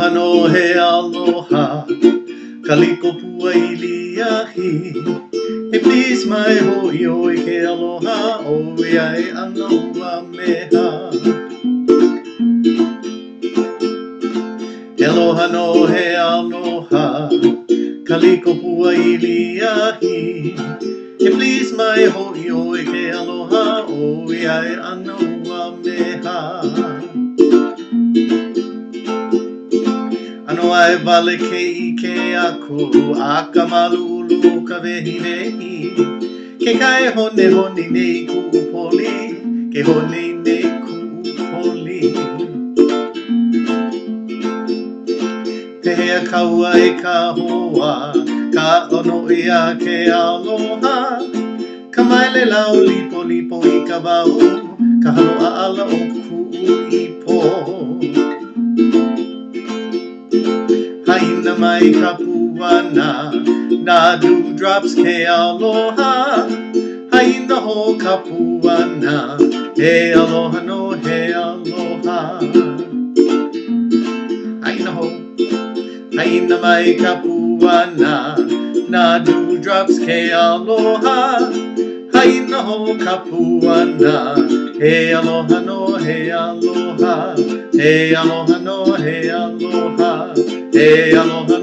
Aloha no he aloha, kaliko pua iliahi. Hey please my hoi oi ke aloha, o iai ana ua meha. Aloha no he aloha, kaliko pua iliahi. Hey please my hoi oi ke aloha, o iai ana ua meha. Ano ai wale ke ike aku, aka malulu ka vehi nehi. Ke kai hone hone nei ku upoli, ke hone nei ku upoli. Pehea kaua e ka hoa, ka ono ia ke aloha. Ka maile lau lipo lipo i ka wau, ka halo a ala o ku ipo. Haina mai ka puana, na dewdrops ke aloha. Haina ho ka puana, he aloha no he aloha. Haina ho, haina mai ka puana, na dewdrops ke aloha. Haina ho ka puana, he aloha no he aloha. He aloha no he aloha. He aloha